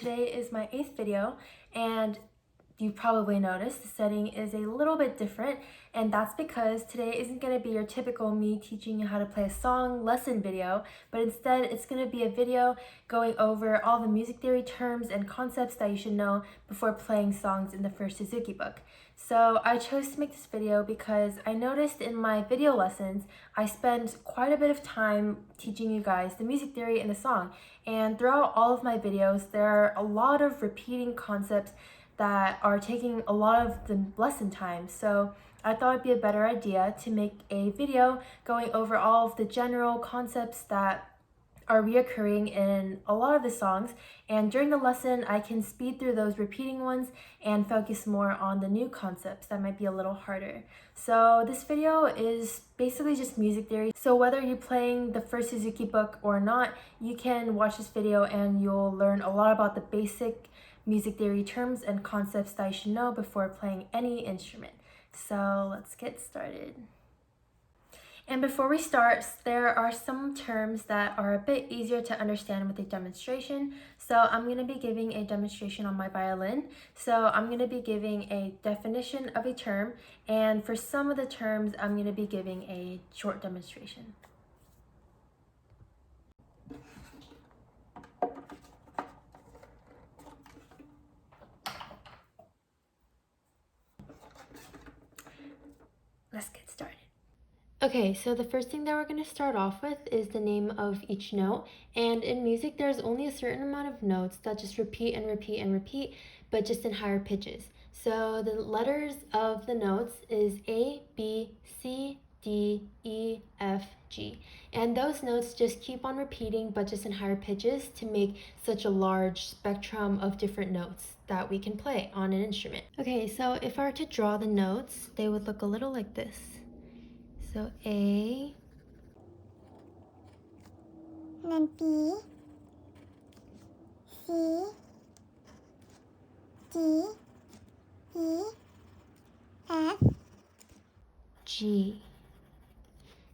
today is my 8th video, and you probably noticed the setting is a little bit different, and that's because today isn't going to be your typical me teaching you how to play a song lesson video, but instead it's going to be a video going over all the music theory terms and concepts that you should know before playing songs in the First Suzuki book. So I chose to make this video because I noticed in my video lessons I spend quite a bit of time teaching you guys the music theory in the song, and throughout all of my videos there are a lot of repeating concepts that are taking a lot of the lesson time. So I thought it'd be a better idea to make a video going over all of the general concepts that are reoccurring in a lot of the songs, and during the lesson I can speed through those repeating ones and focus more on the new concepts that might be a little harder. So this video is basically just music theory, so whether you're playing the First Suzuki book or not, you can watch this video and you'll learn a lot about the basic music theory terms and concepts that you should know before playing any instrument. So let's get started. And before we start, there are some terms that are a bit easier to understand with a demonstration. So I'm going to be giving a demonstration on my violin. So I'm going to be giving a definition of a term, and for some of the terms I'm going to be giving a short demonstration. Let's get started. Okay, so the first thing that we're going to start off with is the name of each note. And in music, there's only a certain amount of notes that just repeat and repeat and repeat, but just in higher pitches. So the letters of the notes is A, B, C, D, E, F, G. And those notes just keep on repeating, but just in higher pitches to make such a large spectrum of different notes that we can play on an instrument. Okay, so if I were to draw the notes, they would look a little like this. So A, and then B, C, D, E, F, G.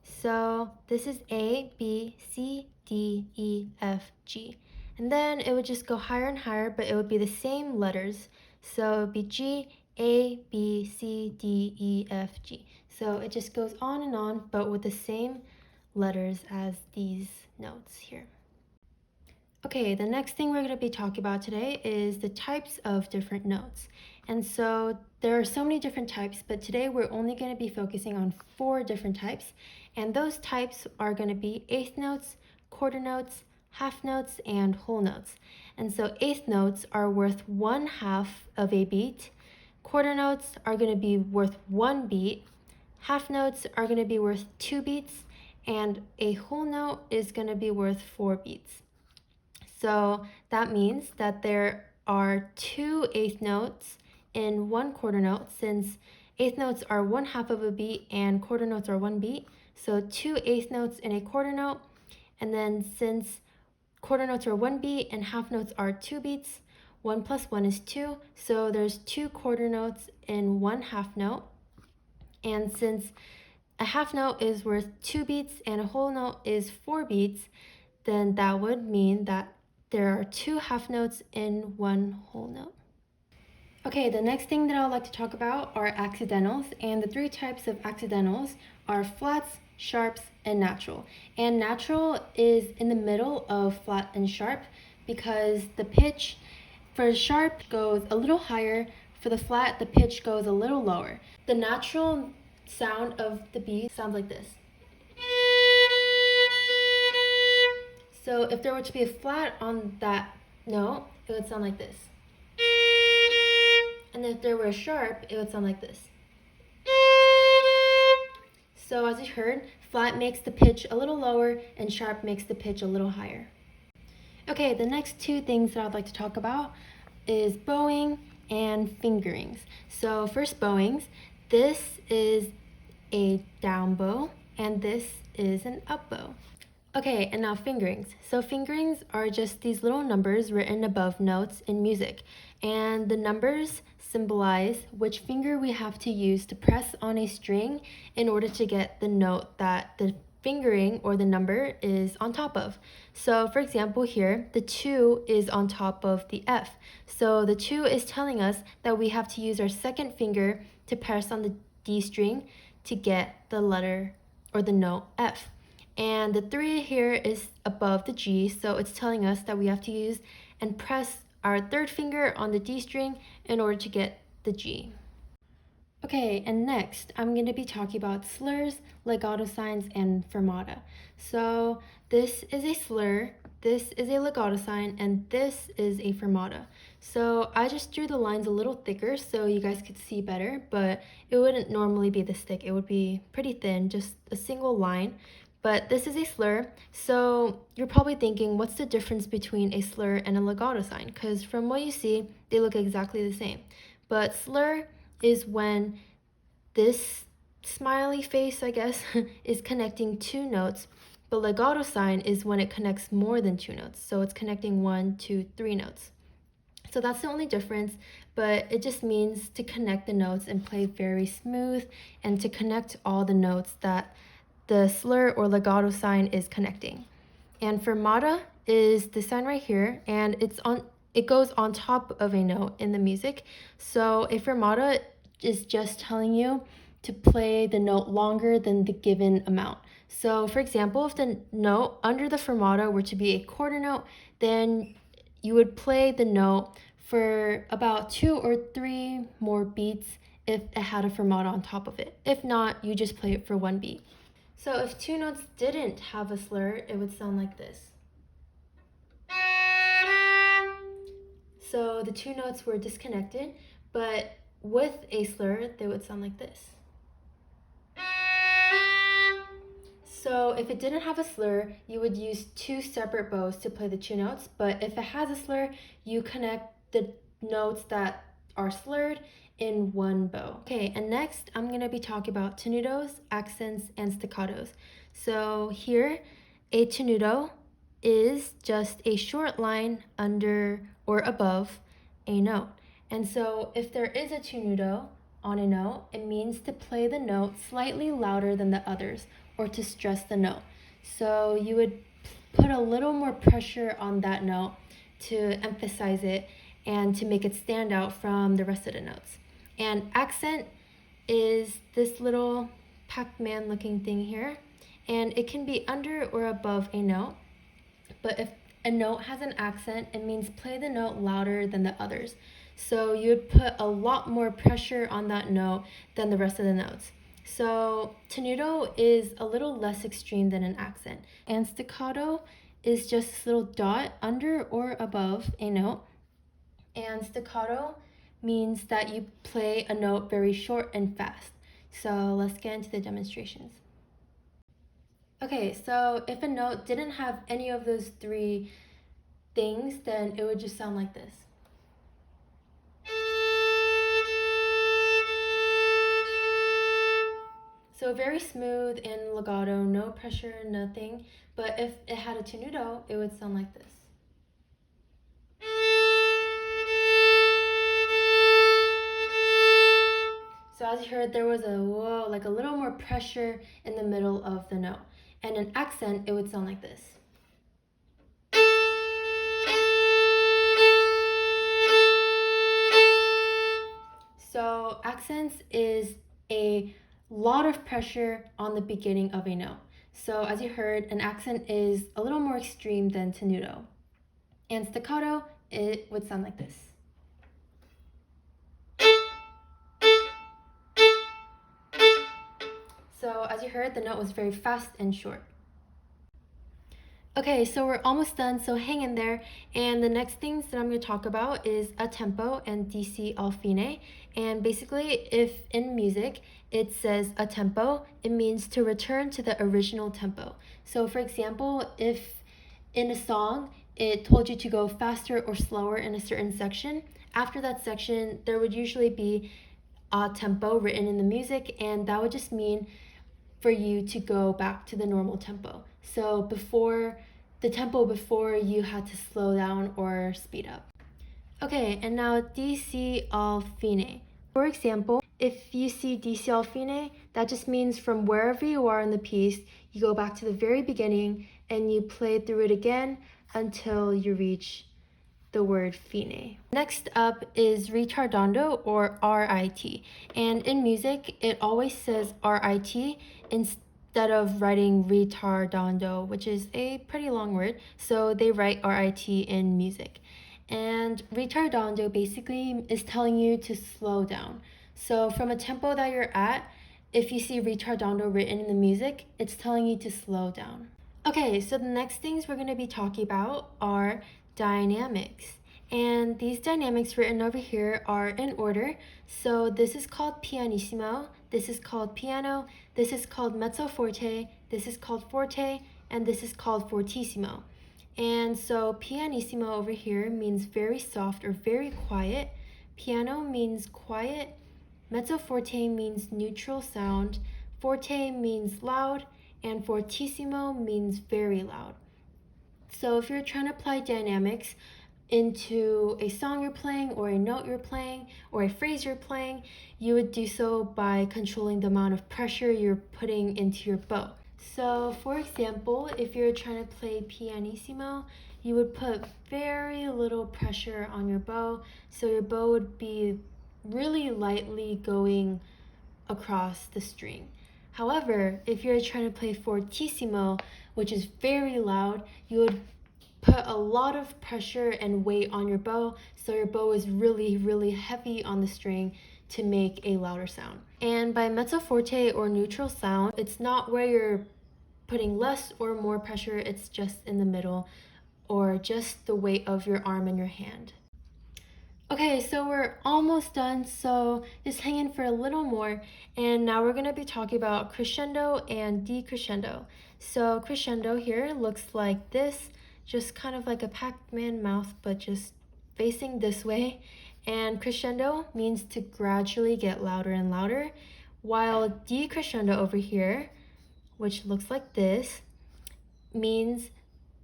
So this is A, B, C, D, E, F, G. And then it would just go higher and higher, but it would be the same letters. So it would be G, A, B, C, D, E, F, G. So it just goes on and on, but with the same letters as these notes here. Okay, the next thing we're going to be talking about today is the types of different notes. And so there are so many different types, but today we're only going to be focusing on 4 different types. And those types are going to be eighth notes, quarter notes, half notes, and whole notes. And so eighth notes are worth 1/2 of a beat. Quarter notes are going to be worth 1 beat. Half notes are going to be worth 2 beats. And a whole note is going to be worth 4 beats. So that means that there are 2 eighth notes in 1 quarter note, since eighth notes are 1/2 of a beat and quarter notes are 1 beat. So 2 eighth notes in a quarter note, and then since quarter notes are 1 beat and half notes are 2 beats, 1 plus 1 is 2. So there's 2 quarter notes in 1 half note. And since a half note is worth 2 beats and a whole note is 4 beats, then that would mean that there are 2 half notes in 1 whole note. Okay, the next thing that I would like to talk about are accidentals, and the 3 types of accidentals are flats, sharps, and natural. And natural is in the middle of flat and sharp because the pitch for sharp goes a little higher, for the flat the pitch goes a little lower. The natural sound of the beat sounds like this. So if there were to be a flat on that note, it would sound like this. And if there were a sharp, it would sound like this. So as you heard, flat makes the pitch a little lower and sharp makes the pitch a little higher. Okay, the next 2 things that I'd like to talk about is bowing and fingerings. So first, bowings. This is a down bow and this is an up bow. Okay, and now fingerings. So fingerings are just these little numbers written above notes in music, and the numbers symbolize which finger we have to use to press on a string in order to get the note that the fingering or the number is on top of. So for example here, the 2 is on top of the F. So the 2 is telling us that we have to use our second finger to press on the D string to get the letter or the note F. And the 3 here is above the G, so it's telling us that we have to use and press our third finger on the D string in order to get the G. Okay, and next I'm going to be talking about slurs, legato signs, and fermata. So this is a slur, this is a legato sign, and this is a fermata. So I just drew the lines a little thicker so you guys could see better, but it wouldn't normally be this thick. It would be pretty thin, just a single line. But this is a slur, so you're probably thinking, what's the difference between a slur and a legato sign? Because from what you see, they look exactly the same. But slur is when this smiley face, I guess, is connecting 2 notes, but legato sign is when it connects more than 2 notes. So it's connecting 1, 2, 3 notes. So that's the only difference, but it just means to connect the notes and play very smooth and to connect all the notes that the slur or legato sign is connecting. And fermata is the sign right here, and it goes on top of a note in the music. So a fermata is just telling you to play the note longer than the given amount. So for example, if the note under the fermata were to be a quarter note, then you would play the note for about 2 or 3 more beats if it had a fermata on top of it. If not, you just play it for 1 beat. So if 2 notes didn't have a slur, it would sound like this. So the 2 notes were disconnected, but with a slur, they would sound like this. So if it didn't have a slur, you would use 2 separate bows to play the 2 notes, but if it has a slur, you connect the notes that are slurred in 1 bow. Okay, and next I'm going to be talking about tenutos, accents, and staccatos. So here, a tenuto is just a short line under or above a note. And so if there is a tenuto on a note, it means to play the note slightly louder than the others or to stress the note. So you would put a little more pressure on that note to emphasize it and to make it stand out from the rest of the notes. And accent is this little Pac-Man looking thing here, and it can be under or above a note. But if a note has an accent, it means play the note louder than the others. So you would put a lot more pressure on that note than the rest of the notes. So tenuto is a little less extreme than an accent. And staccato is just this little dot under or above a note. And staccato means that you play a note very short and fast. So let's get into the demonstrations. Okay, so if a note didn't have any of those 3 things, then it would just sound like this. So very smooth and legato, no pressure, nothing. But if it had a tenuto, it would sound like this. So as you heard, there was a whoa, like a little more pressure in the middle of the note. And an accent, it would sound like this. So accents is a lot of pressure on the beginning of a note. So as you heard, an accent is a little more extreme than tenuto. And staccato, it would sound like this. So as you heard, the note was very fast and short. Okay, so we're almost done, so hang in there. And the next things that I'm going to talk about is a tempo and DC al fine. And basically, if in music it says a tempo, it means to return to the original tempo. So for example, if in a song it told you to go faster or slower in a certain section, after that section there would usually be a tempo written in the music, and that would just mean for you to go back to the normal tempo. So the tempo before you had to slow down or speed up. Okay, and now DC al fine. For example, if you see DC al fine, that just means from wherever you are in the piece, you go back to the very beginning and you play through it again until you reach the word fine. Next up is ritardando or RIT. And in music, it always says RIT instead of writing retardando, which is a pretty long word. So they write RIT in music. And retardando basically is telling you to slow down. So from a tempo that you're at, if you see retardando written in the music, it's telling you to slow down. Okay, so the next things we're going to be talking about are dynamics. And these dynamics written over here are in order. So this is called pianissimo, this is called piano, this is called mezzo forte, this is called forte, and this is called fortissimo. And so pianissimo over here means very soft or very quiet. Piano means quiet. Mezzo forte means neutral sound. Forte means loud. And fortissimo means very loud. So if you're trying to apply dynamics into a song you're playing or a note you're playing or a phrase you're playing, you would do so by controlling the amount of pressure you're putting into your bow. So for example, if you're trying to play pianissimo, you would put very little pressure on your bow, so your bow would be really lightly going across the string. However, if you're trying to play fortissimo, which is very loud, you would put a lot of pressure and weight on your bow, so your bow is really, really heavy on the string to make a louder sound. And by mezzo forte or neutral sound, it's not where you're putting less or more pressure, it's just in the middle, or just the weight of your arm and your hand. Okay, so we're almost done, so just hang in for a little more. And now we're going to be talking about crescendo and decrescendo. So crescendo here looks like this, just kind of like a Pac-Man mouth, but just facing this way. And crescendo means to gradually get louder and louder, while decrescendo over here, which looks like this, means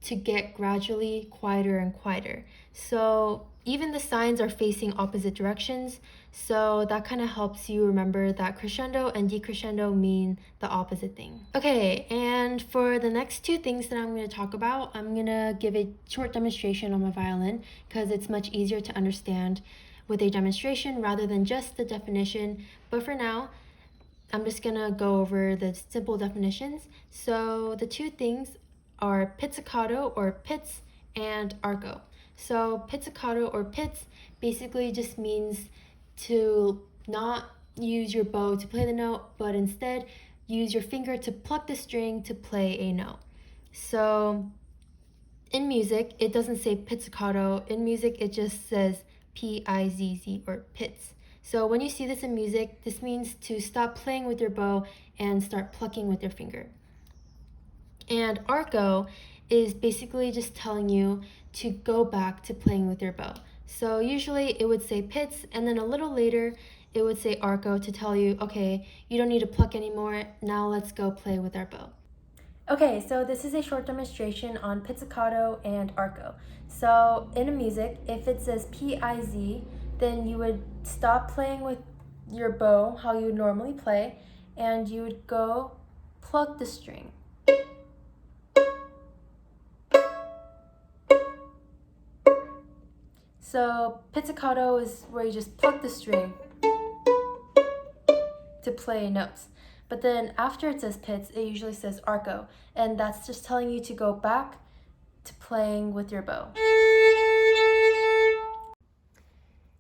to get gradually quieter and quieter. So even the signs are facing opposite directions, so that kind of helps you remember that crescendo and decrescendo mean the opposite thing. Okay, and for the next two things that I'm going to talk about, I'm going to give a short demonstration on my violin because it's much easier to understand with a demonstration rather than just the definition. But for now, I'm just going to go over the simple definitions. So the two things are pizzicato or pizz and arco. So pizzicato or pizz basically just means to not use your bow to play the note, but instead use your finger to pluck the string to play a note. So in music, it doesn't say pizzicato. In music, it just says P-I-Z-Z or pizz. So when you see this in music, this means to stop playing with your bow and start plucking with your finger. And arco is basically just telling you to go back to playing with your bow. So usually it would say pizz, and then a little later it would say arco to tell you, okay, you don't need to pluck anymore, now let's go play with our bow. Okay, so this is a short demonstration on pizzicato and arco. So in music, if it says P-I-Z, then you would stop playing with your bow how you would normally play, and you would go pluck the string. So pizzicato is where you just pluck the string to play notes. But then after it says pizz, it usually says arco, and that's just telling you to go back to playing with your bow.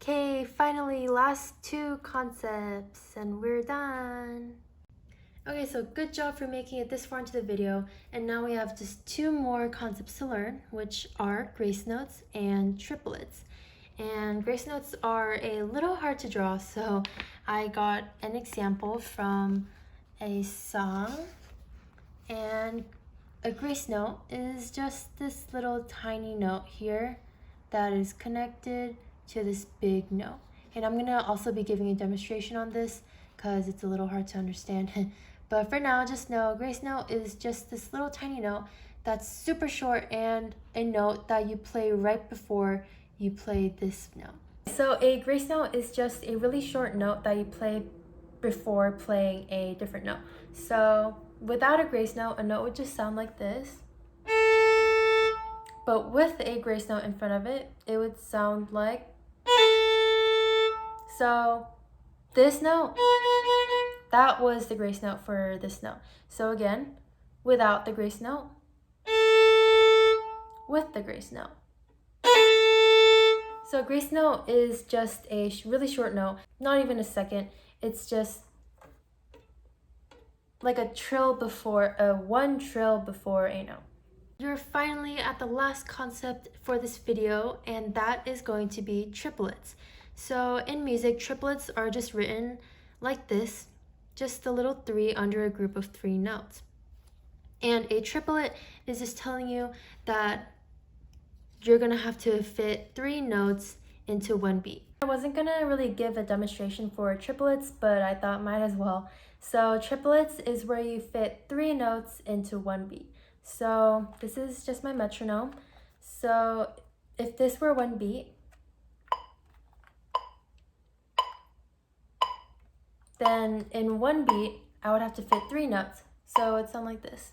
Okay, finally, last two concepts, and we're done. Okay, so good job for making it this far into the video, and now we have just two more concepts to learn, which are grace notes and triplets. And grace notes are a little hard to draw, so I got an example from a song, and a grace note is just this little tiny note here that is connected to this big note. And I'm gonna also be giving a demonstration on this because it's a little hard to understand. But for now, just know grace note is just this little tiny note that's super short and a note that you play right before you play this note. So a grace note is just a really short note that you play before playing a different note. So without a grace note, a note would just sound like this. But with a grace note in front of it, it would sound like. So this note, that was the grace note for this note. So again, without the grace note, with the grace note. So grace note is just a really short note, not even a second. It's just like a trill before, one trill before a note. You're finally at the last concept for this video, and that is going to be triplets. So in music, triplets are just written like this, just a little 3 under a group of 3 notes. And a triplet is just telling you that you're gonna have to fit 3 notes into one beat. I wasn't gonna really give a demonstration for triplets, but I thought might as well. So triplets is where you fit 3 notes into one beat. So this is just my metronome. So if this were one beat, then in one beat, I would have to fit 3 notes. So it'd sound like this.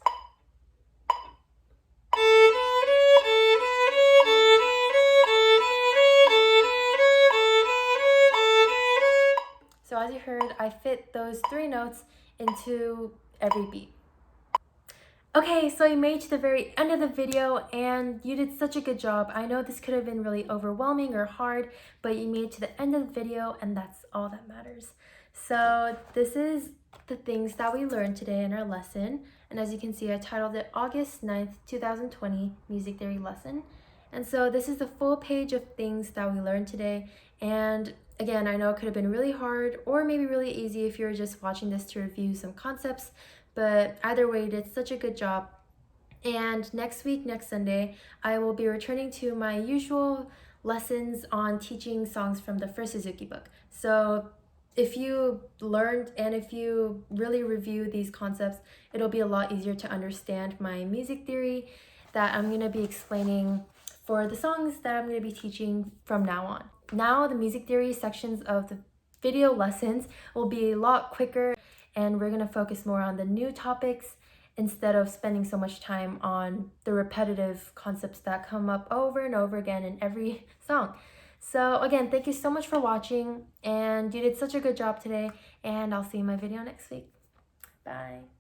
So as you heard, I fit those 3 notes into every beat. Okay, so you made it to the very end of the video and you did such a good job. I know this could have been really overwhelming or hard, but you made it to the end of the video and that's all that matters. So this is the things that we learned today in our lesson. And as you can see, I titled it August 9th, 2020 Music Theory Lesson. And so this is the full page of things that we learned today. And again, I know it could have been really hard or maybe really easy if you were just watching this to review some concepts, but either way, you did such a good job. And next week, next Sunday, I will be returning to my usual lessons on teaching songs from the first Suzuki book. So if you learned and if you really review these concepts, it'll be a lot easier to understand my music theory that I'm going to be explaining for the songs that I'm going to be teaching from now on. Now the music theory sections of the video lessons will be a lot quicker and we're going to focus more on the new topics instead of spending so much time on the repetitive concepts that come up over and over again in every song. So again, thank you so much for watching and you did such a good job today and I'll see you in my video next week. Bye.